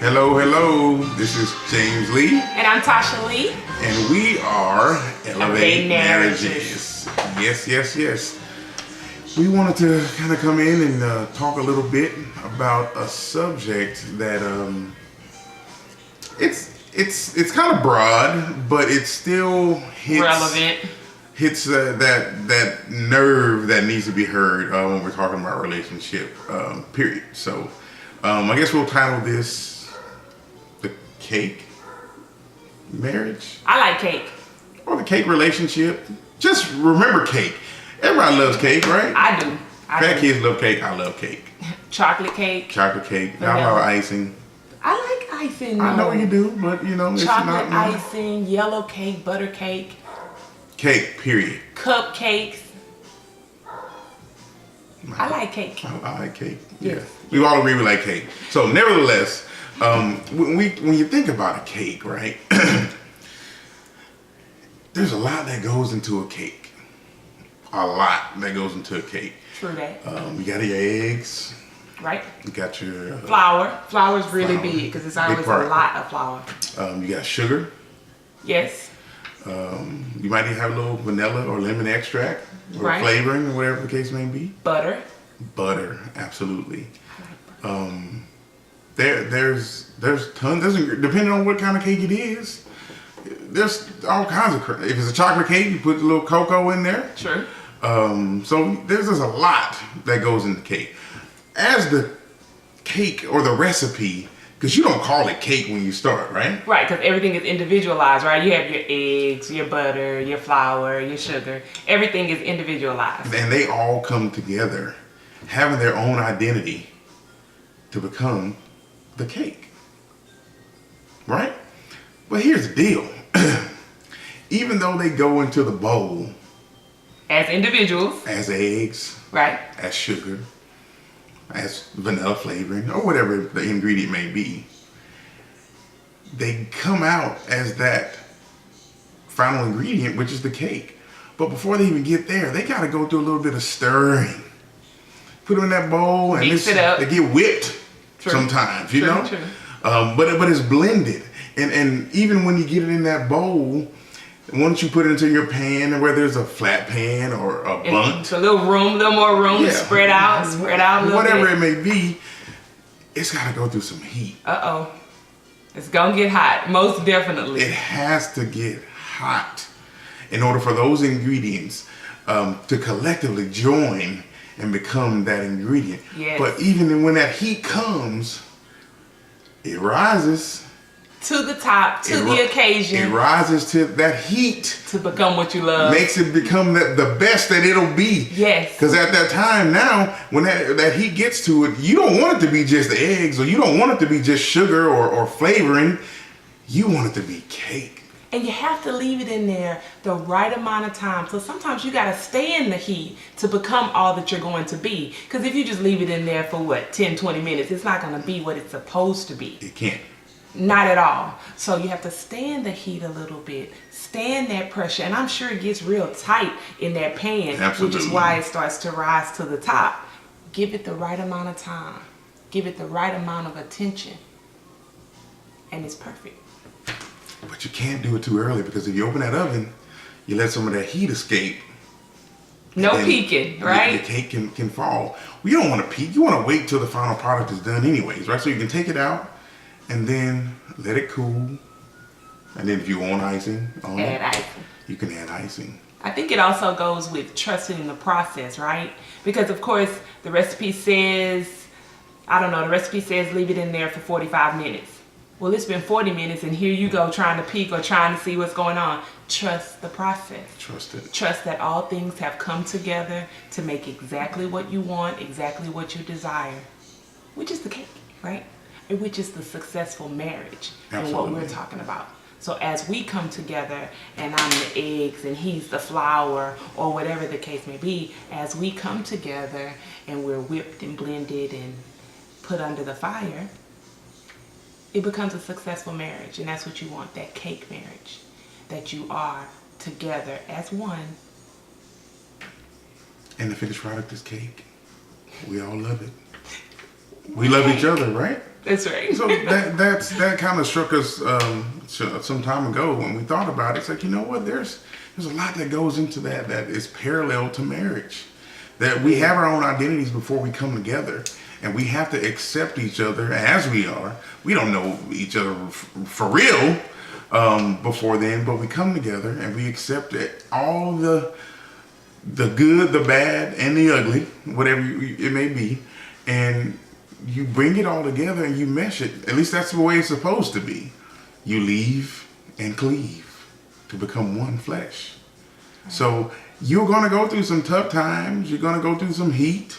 Hello, hello. This is James Lee. And I'm Tasha Lee. And we are Elevate Marriages. Yes, yes, yes. We wanted to kind of come in and talk a little bit about a subject that it's kind of broad, but it still relevant. Hits that nerve that needs to be heard when we're talking about relationship. Period. So I guess we'll title this the cake marriage. I like cake. Or the cake relationship. Just remember cake. Everybody loves cake, right? I do. Fat kids love cake. I love cake. Chocolate cake. Chocolate cake. Not a lot of icing. I like icing. I know you do, but you know, it's chocolate not icing, yellow cake, butter cake. Cake, period. Cupcakes. I like cake. I like cake. Yes. Yeah. We all agree we like cake. So nevertheless, when you think about a cake, right? There's a lot that goes into a cake. A lot that goes into a cake. True that. You got your eggs. Right. You got your flour. Flour's really big because it's always a lot of flour. You got sugar. Yes. You might even have a little vanilla or lemon extract or flavoring or whatever the case may be. Butter, absolutely. There's tons. Depending on what kind of cake it is, there's all kinds of. If it's a chocolate cake, you put a little cocoa in there. True. So there's just a lot that goes in the cake. As the cake or the recipe, because you don't call it cake when you start, right? Right, because everything is individualized, right? You have your eggs, your butter, your flour, your sugar. Everything is individualized. And they all come together, having their own identity to become the cake. Right? But here's the deal. Even though they go into the bowl as individuals, as eggs, right, as sugar, as vanilla flavoring, or whatever the ingredient may be, they come out as that final ingredient, which is the cake. But before they even get there, they got to go through a little bit of stirring. Put them in that bowl and mix it up. They get whipped sometimes, you know? True. But it's blended. And even when you get it in that bowl, once you put it into your pan, whether it's a flat pan or a bundt, it's a little more room to spread out a little whatever bit. it may be, it's got to go through some heat. It's gonna get hot, most definitely. It has to get hot in order for those ingredients to collectively join and become that ingredient. Yes. But even when that heat comes, it rises to the top, to the occasion. It rises to that heat. To become what you love. Makes it become the best that it'll be. Yes. Because at that time now, when that heat gets to it, you don't want it to be just the eggs, or you don't want it to be just sugar or flavoring. You want it to be cake. And you have to leave it in there the right amount of time. So sometimes you got to stay in the heat to become all that you're going to be. Because if you just leave it in there for 10, 20 minutes, it's not going to be what it's supposed to be. It can't. Not at all. So you have to stay in the heat a little bit, stay in that pressure, and I'm sure it gets real tight in that pan. Absolutely. Which is why it starts to rise to the top. Give it the right amount of time. Give it the right amount of attention. And it's perfect. But you can't do it too early, because if you open that oven, you let some of that heat escape. No peeking, right? Your cake can fall. Well, you don't want to peek. You want to wait till the final product is done anyways, right? So you can take it out and then let it cool. And then if you want icing on it, you can add icing. I think it also goes with trusting in the process, right? Because of course the recipe says, the recipe says leave it in there for 45 minutes. Well, it's been 40 minutes and here you go trying to peek or trying to see what's going on. Trust the process. Trust it. Trust that all things have come together to make exactly what you want, exactly what you desire, which is the cake, right? And which is the successful marriage. Absolutely. And what we're talking about. So as we come together and I'm the eggs and he's the flour or whatever the case may be, as we come together and we're whipped and blended and put under the fire, it becomes a successful marriage. And that's what you want, that cake marriage, that you are together as one. And the finished product is cake. We all love it. We love each other, right? That's right. So that kind of struck us some time ago when we thought about it. It's like, you know what? There's a lot that goes into that is parallel to marriage. That we have our own identities before we come together, and we have to accept each other as we are. We don't know each other for real before then, but we come together and we accept it, all the good, the bad, and the ugly, whatever it may be, and you bring it all together and you mesh it. At least that's the way it's supposed to be. You leave and cleave to become one flesh. So you're going to go through some tough times. You're going to go through some heat,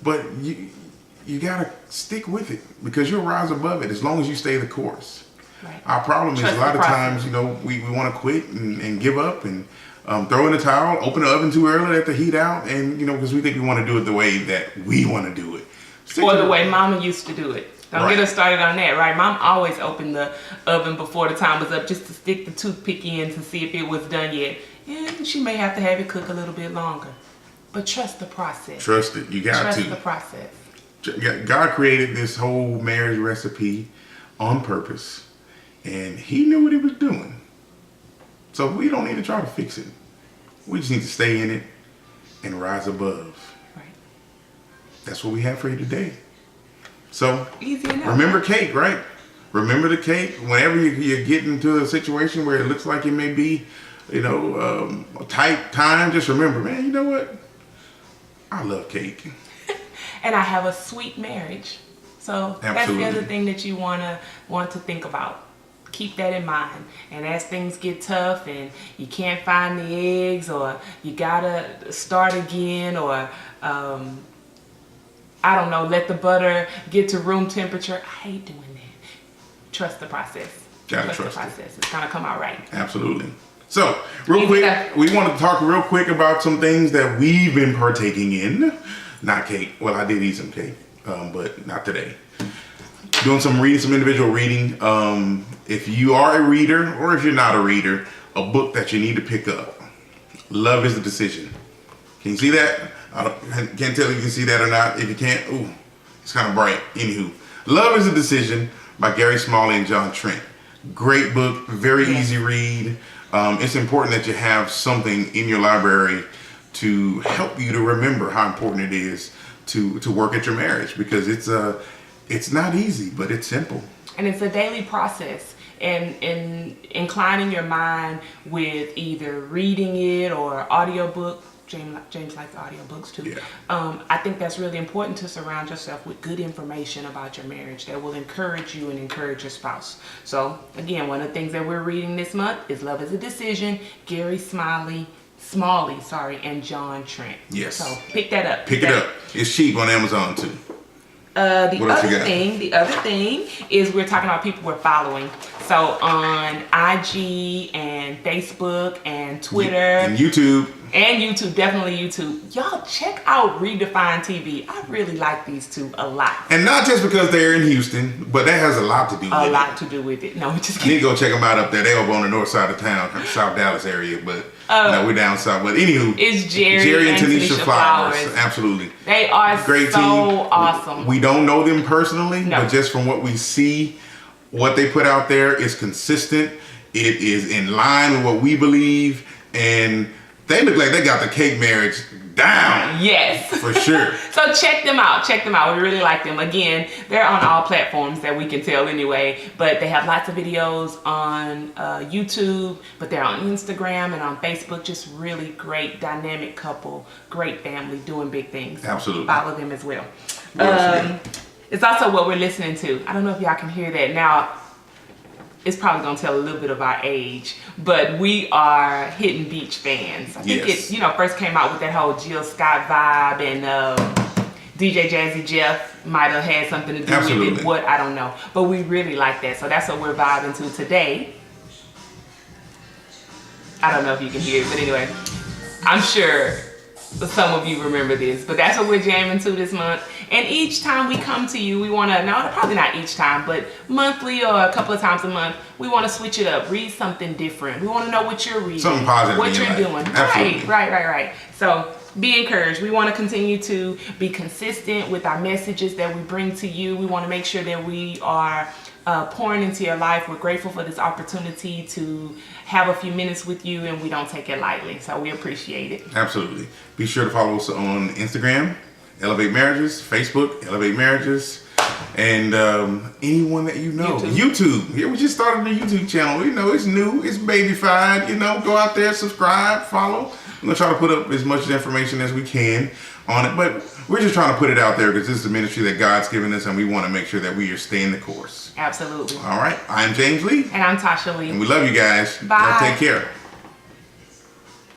but you got to stick with it because you'll rise above it as long as you stay the course. Right. Our problem is a lot of times, we want to quit and give up and throw in the towel, open the oven too early, let the heat out, and because we think we want to do it the way that we want to do it. Or the way Mama used to do it. Don't get us started on that, right? Mom always opened the oven before the time was up just to stick the toothpick in to see if it was done yet. And she may have to have it cook a little bit longer. But trust the process. Trust it. You got to. Trust the process. God created this whole marriage recipe on purpose. And he knew what he was doing. So we don't need to try to fix it. We just need to stay in it and rise above. Right. That's what we have for you today. So easy enough. Remember cake, right? Remember the cake. Whenever you get into a situation where it looks like it may be, a tight time, just remember, man, you know what? I love cake. And I have a sweet marriage. So that's the other thing that you want to think about. Keep that in mind. And as things get tough and you can't find the eggs, or you gotta start again, or I don't know, let the butter get to room temperature. I hate doing that. Trust the process. Gotta trust the process. It's gonna come out right. Absolutely. So, real quick, we want to talk real quick about some things that we've been partaking in. Not cake. Well, I did eat some cake, but not today. Doing some reading, some individual reading. If you are a reader or if you're not a reader, a book that you need to pick up. Love is a Decision. Can you see that? I can't tell if you can see that or not. If you can't, it's kind of bright. Anywho, Love is a Decision by Gary Smalley and John Trent. Great book, very easy read. It's important that you have something in your library to help you to remember how important it is to work at your marriage, because it's not easy, but it's simple. And it's a daily process. And inclining your mind with either reading it or audiobook. James likes audiobooks too. Yeah. I think that's really important, to surround yourself with good information about your marriage that will encourage you and encourage your spouse. So again, one of the things that we're reading this month is Love is a Decision, Gary Smalley, and John Trent. Yes. So pick that up. Pick it up. It's cheap on Amazon too. The other thing is we're talking about people we're following. So on IG and Facebook and Twitter and YouTube, definitely YouTube. Y'all check out Redefine TV. I really like these two a lot. And not just because they're in Houston, but that has a lot to do with it. A lot to do with it. No, just kidding. You need to go check them out up there. They're over on the north side of town, South Dallas area, but we're down south. But anywho, it's Jerry and Tanisha Flowers. Absolutely. They are great so team. Awesome. We don't know them personally, but just from what we see, what they put out there is consistent. It is in line with what we believe, and they look like they got the cake marriage down. Yes. For sure. So check them out. We really like them. Again, they're on all platforms that we can tell anyway, but they have lots of videos on YouTube, but they're on Instagram and on Facebook. Just really great, dynamic couple, great family doing big things. Absolutely. Follow them as well. It's also what we're listening to. I don't know if y'all can hear that. Now, it's probably going to tell a little bit of our age, but we are Hidden Beach fans. I think it first came out with that whole Jill Scott vibe, and DJ Jazzy Jeff might have had something to do with it. What, I don't know. But we really like that. So that's what we're vibing to today. I don't know if you can hear it, but anyway, I'm sure some of you remember this, but that's what we're jamming to this month. And each time we come to you, we want to, no, probably not each time, but monthly or a couple of times a month, we want to switch it up, read something different. We want to know what you're reading, something positive, what you're doing. Absolutely. Right. So be encouraged. We want to continue to be consistent with our messages that we bring to you. We want to make sure that we are pouring into your life. We're grateful for this opportunity to have a few minutes with you, and we don't take it lightly. So we appreciate it. Absolutely. Be sure to follow us on Instagram, Elevate Marriages, Facebook, Elevate Marriages, and anyone that you know. YouTube. Yeah, we just started the YouTube channel. You know, it's new, it's babyfied. You know, go out there, subscribe, follow. I'm gonna try to put up as much information as we can on it, but we're just trying to put it out there because this is the ministry that God's given us, and we want to make sure that we are staying the course. Absolutely. All right. I'm James Lee. And I'm Tasha Lee. And we love you guys. Bye. Y'all take care.